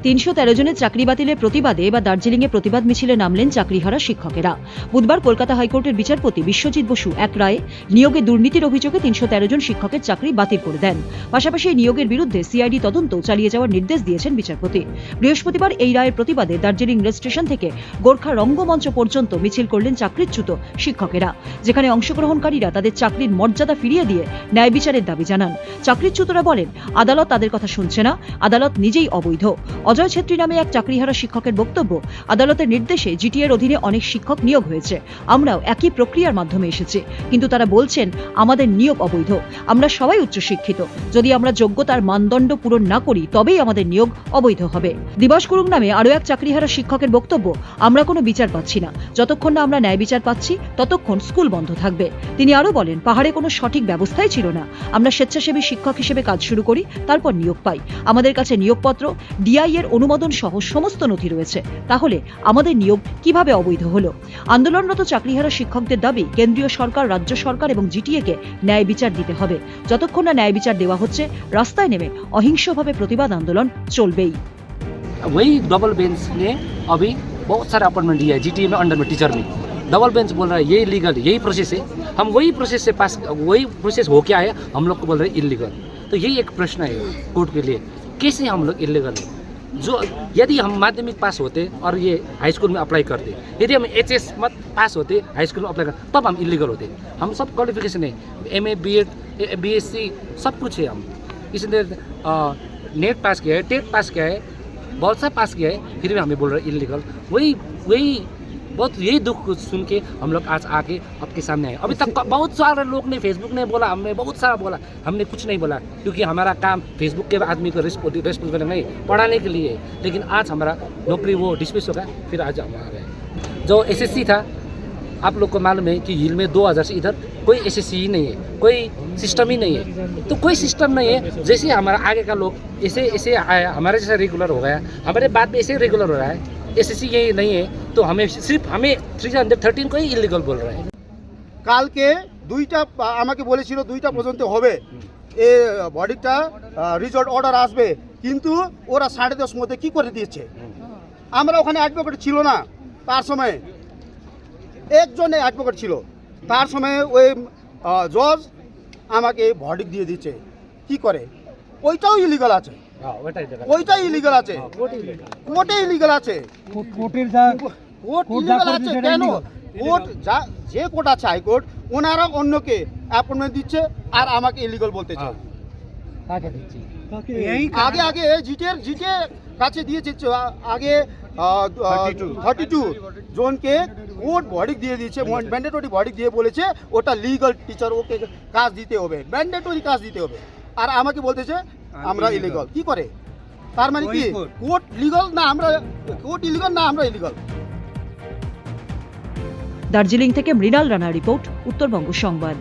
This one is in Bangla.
313 জনের চাকরি বাতিলের প্রতিবাদে এবার দার্জিলিংয়ে প্রতিবাদ মিছিলে নামলেন চাকরিহারা শিক্ষকেরা। বুধবার কলকাতা হাইকোর্টের বিচারপতি বিশ্বজিৎ বসু এক রায়ে নিয়োগে দুর্নীতির অভিযোগে 313 জন শিক্ষকের চাকরি বাতিল করে দেন। পাশাপাশি এই নিয়োগের বিরুদ্ধে সিআইডি তদন্ত চালিয়ে যাওয়ার নির্দেশ দিয়েছেন বিচারপতি। বৃহস্পতিবার এই রায়ের প্রতিবাদে দার্জিলিং রেল স্টেশন থেকে গোর্খা রঙ্গমঞ্চ পর্যন্ত মিছিল করলেন চাকরিচ্যুত শিক্ষকেরা, যেখানে অংশগ্রহণকারীরা তাদের চাকরির মর্যাদা ফিরিয়ে দিয়ে ন্যায় বিচারের দাবি জানান। চাকরিচ্যুতরা বলেন, আদালত তাদের কথা শুনছে না, আদালত নিজেই অবৈধ। অজয় ছেত্রী নামে এক চাকরিহারা শিক্ষকের বক্তব্য, আদালতের নির্দেশে জিটিএর অধীনে অনেক শিক্ষক নিয়োগ হয়েছে, আমরাও একই প্রক্রিয়ার মাধ্যমে এসেছি, কিন্তু তারা বলছেন আমাদের নিয়োগ অবৈধ। আমরা সবাই উচ্চশিক্ষিত, যদি আমরা যোগ্যতার মানদণ্ড পূরণ না করি তবেই আমাদের নিয়োগ অবৈধ হবে। দিবস কুরুং নামে আরও এক চাকরিহারা শিক্ষকের বক্তব্য, আমরা কোনো বিচার পাচ্ছি না, যতক্ষণ না আমরা ন্যায় বিচার পাচ্ছি ততক্ষণ স্কুল বন্ধ থাকবে। তিনি আরও বলেন, পাহাড়ে কোনো সঠিক ব্যবস্থাই ছিল না, আমরা স্বেচ্ছাসেবী শিক্ষক হিসেবে কাজ শুরু করি, তারপর নিয়োগ পাই। আমাদের কাছে নিয়োগপত্র, ডিআই এর অনুমোদন সহ সমস্ত নথি রয়েছে, তাহলে আমাদের নিয়োগ কিভাবে অবৈধ হলো? আন্দোলনরত চাকরিহারা শিক্ষকদের দাবি, কেন্দ্রীয় সরকার, রাজ্য সরকার এবং জিটিএকে ন্যায় বিচার দিতে হবে। যতক্ষণ না ন্যায় বিচার দেওয়া হচ্ছে, রাস্তায় নেমে অহিংসভাবে প্রতিবাদ আন্দোলন চলবেই। वही डबल बेंच ने अभी बहुत सारा अपॉइंटमेंट दिया है जीटीए में, अंडर में, टीचर में। डबल बेंच बोल रहा है ये इलीगल, यही प्रोसेस है, हम वही प्रोसेस से पास, वही प्रोसेस हो क्या है, हम लोग को बोल रहे हैं इलीगल। तो यही एक प्रश्न है कोर्ट के लिए, कैसे हम लोग इलीगल है? जो यदि हम माध्यमिक पास होते और ये हाई स्कूल में अप्लाई करते, यदि हम एचएस मत पास होते, हाई स्कूल में अप्लाई करते, तब हम इलीगल होते। हम सब क्वालिफिकेशन है, एमए, बीएड, बीएससी सब कुछ है हम। इसलिए नेट पास किया है, टेट पास किया है, बहुत सा पास किया है, फिर भी हमें बोल रहे हैं इलीगल। वही बहुत यही दुख सुन के हम लोग आज आके आपके सामने आए। अभी तक बहुत सारे लोग ने, फेसबुक ने बोला, हमने बहुत सारा बोला, हमने कुछ नहीं बोला, क्योंकि हमारा काम फेसबुक के आदमी को रिस्पॉन्सिबल नहीं पढ़ाने के लिए। लेकिन आज हमारा नौकरी वो डिसमिस होगा, फिर आज हम आ गए। जो एसएससी था, आप लोग को मालूम है कि हिल में 2000 से इधर कोई एसएससी ही नहीं है, कोई सिस्टम ही नहीं है। तो कोई सिस्टम नहीं है, जैसे हमारा आगे का लोग ऐसे आया, हमारे जैसा रेगुलर हो गया, हमारे बाद में ऐसे रेगुलर हो रहा है। एसएससी ये नहीं है, तो हमें सिर्फ हमें 313 को ही इलीगल बोल रहा है। কালকে দুইটা আমাকে বলেছিল 2টা পর্যন্ত হবে এ বডিটা রিজল্ট অর্ডার আসবে, কিন্তু ওরা 10:30 মধ্যে কি করে দিয়েছে। আমরা ওখানে অ্যাডভোকেট ছিল না, তার সময় একজনে অ্যাডভোকেট ছিল, তার সময় ওই জজ আমাকে ভর্ডিক দিয়ে দিচ্ছে। কি করে? ওইটাও ইলিগাল আছে, ওইটাই ইলিগাল আছে, কোর্টে ইলিগাল আছে, কোর্ট ইলিগাল আছে। কেন? কোর্ট যে কোর্ট আছে, হাইকোর্ট, ওনারা অন্যকে অ্যাপয়েন্টমেন্ট দিচ্ছে আর আমাকে ইলিগাল বলতেছে। আগে জিটিএ কাছে দিয়েছে, আগে 32 জনকে কোর্ট ভর্ডিক দিয়ে দিয়েছে, ম্যান্ডেটরি ভর্ডিক দিয়ে বলেছে ওটা লিগাল টিচার, ওকে কাজ দিতে হবে, ম্যান্ডেটরি কাজ দিতে হবে, আর আমাকে বলতেছে আমরা ইলিগাল। কি করে? তার মানে কি কোর্ট লিগাল না, আমরা কোর্ট ইলিগাল না, আমরা ইলিগাল। দার্জিলিং থেকে মৃণাল রানা রিপোর্ট, উত্তরবঙ্গ সংবাদ।